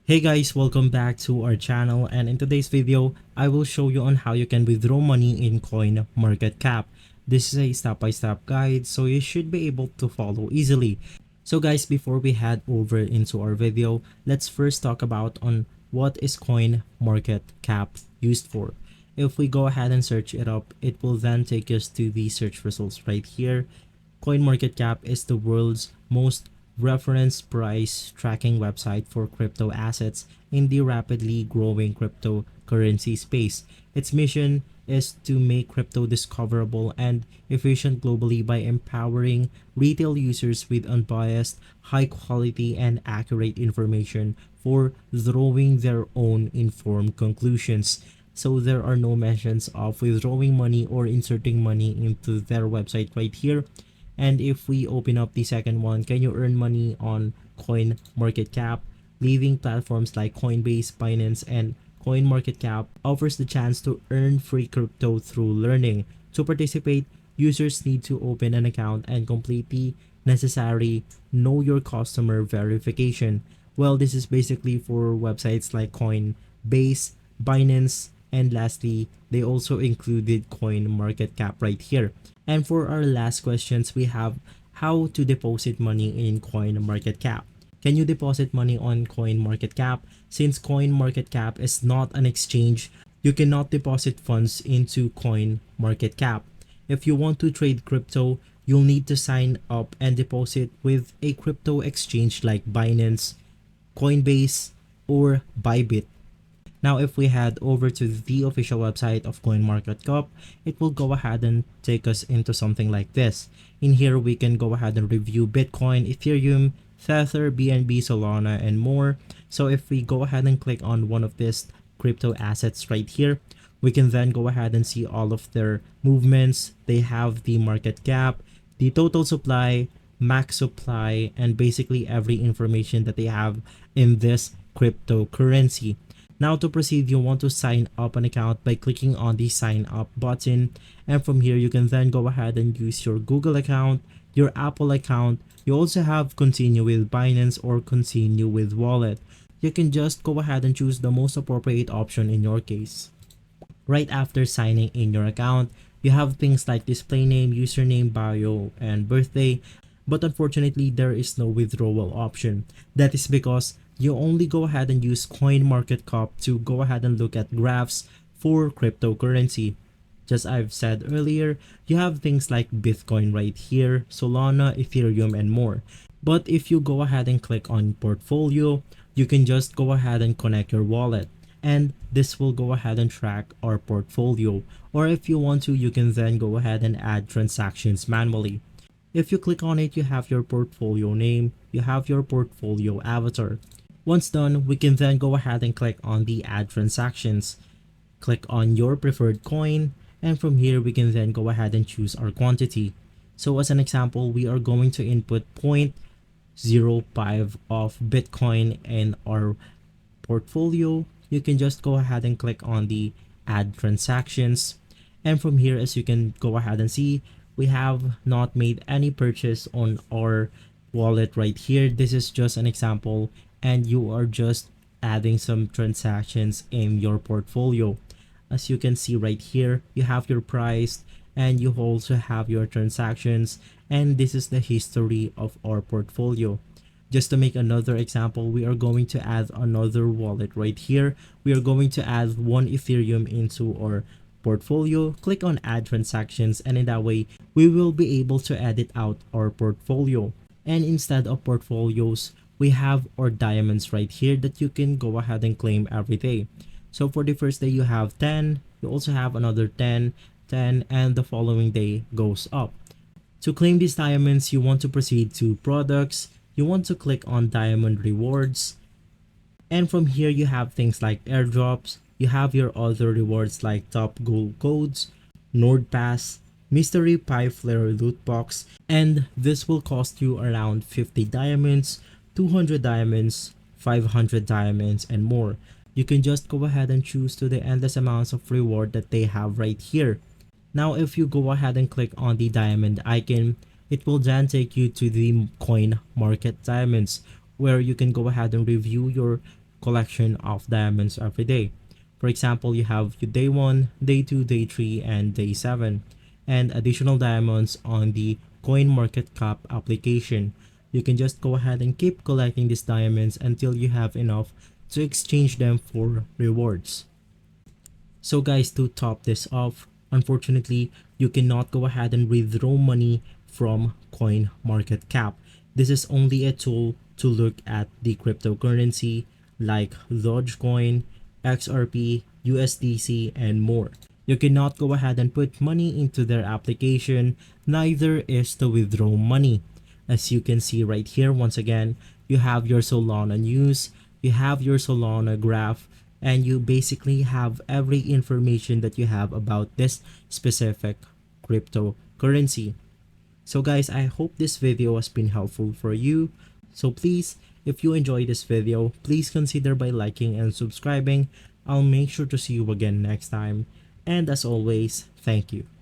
Hey guys, welcome back to our channel, and in today's video, I will show you on how you can withdraw money in Coinmarketcap. This is a step-by-step guide, so you should be able to follow easily. So guys, before we head over into our video, let's first talk about on what is Coinmarketcap used for. If we go ahead and search it up, it will then take us to the search results right here. CoinMarketCap is the world's most reference price tracking website for crypto assets in the rapidly growing cryptocurrency space. Its mission is to make crypto discoverable and efficient globally by empowering retail users with unbiased, high quality, and accurate information for drawing their own informed conclusions. So there are no mentions of withdrawing money or inserting money into their website right here. And if we open up the second one, can you earn money on CoinMarketCap? Leading platforms like Coinbase, Binance, and CoinMarketCap offers the chance to earn free crypto through learning. To participate, users need to open an account and complete the necessary Know Your Customer verification. Well, this is basically for websites like Coinbase, Binance, and lastly, they also included CoinMarketCap right here. And for our last questions, we have how to deposit money in CoinMarketCap. Can you deposit money on CoinMarketCap? Since CoinMarketCap is not an exchange, you cannot deposit funds into CoinMarketCap. If you want to trade crypto, you'll need to sign up and deposit with a crypto exchange like Binance, Coinbase, or Bybit. Now, if we head over to the official website of CoinMarketCap, it will go ahead and take us into something like this. In here, we can go ahead and review Bitcoin, Ethereum, Tether, BNB, Solana, and more. So if we go ahead and click on one of these crypto assets right here, we can then go ahead and see all of their movements. They have the market cap, the total supply, max supply, and basically every information that they have in this cryptocurrency. Now to proceed, you want to sign up an account by clicking on the sign up button, and from here you can then go ahead and use your Google account, your Apple account. You also have continue with Binance or continue with wallet. You can just go ahead and choose the most appropriate option in your case. Right after signing in your account, you have things like display name, username, bio, and birthday, but unfortunately there is no withdrawal option. That is because you only go ahead and use CoinMarketCap to go ahead and look at graphs for cryptocurrency. Just I've said earlier, you have things like Bitcoin right here, Solana, Ethereum, and more. But if you go ahead and click on portfolio, you can just go ahead and connect your wallet, and this will go ahead and track our portfolio. Or if you want to, you can then go ahead and add transactions manually. If you click on it, you have your portfolio name, you have your portfolio avatar. Once done, we can then go ahead and click on the add transactions. Click on your preferred coin, and from here we can then go ahead and choose our quantity. So as an example, we are going to input 0.05 of Bitcoin in our portfolio. You can just go ahead and click on the add transactions, and from here, as you can go ahead and see, we have not made any purchase on our wallet right here. This is just an example, and you are just adding some transactions in your portfolio. As you can see right here, you have your price and you also have your transactions, and this is the history of our portfolio. Just to make another example, we are going to add another wallet right here. We are going to add 1 Ethereum into our portfolio. Click on add transactions, and in that way we will be able to edit out our portfolio. And instead of portfolios, we have our diamonds right here that you can go ahead and claim every day. So for the first day you have 10, you also have another 10, 10, and the following day goes up. To claim these diamonds, you want to proceed to products, you want to click on diamond rewards, and from here you have things like airdrops, you have your other rewards like top gold codes, Nord Pass, mystery pie flare loot box, and this will cost you around 50 diamonds, 200 diamonds, 500 diamonds, and more. You can just go ahead and choose to the endless amounts of reward that they have right here. Now if you go ahead and click on the diamond icon, it will then take you to the coin market diamonds, where you can go ahead and review your collection of diamonds every day. For example, you have your day 1, day 2, day 3, and day 7, and additional diamonds on the Coinmarketcap application. You can just go ahead and keep collecting these diamonds until you have enough to exchange them for rewards. So guys, to top this off, unfortunately, you cannot go ahead and withdraw money from CoinMarketCap. This is only a tool to look at the cryptocurrency like Dogecoin, XRP, USDC, and more. You cannot go ahead and put money into their application, neither is to withdraw money. As you can see right here, once again, you have your Solana news, you have your Solana graph, and you basically have every information that you have about this specific cryptocurrency. So guys, I hope this video has been helpful for you. So please, if you enjoyed this video, please consider by liking and subscribing. I'll make sure to see you again next time. And as always, thank you.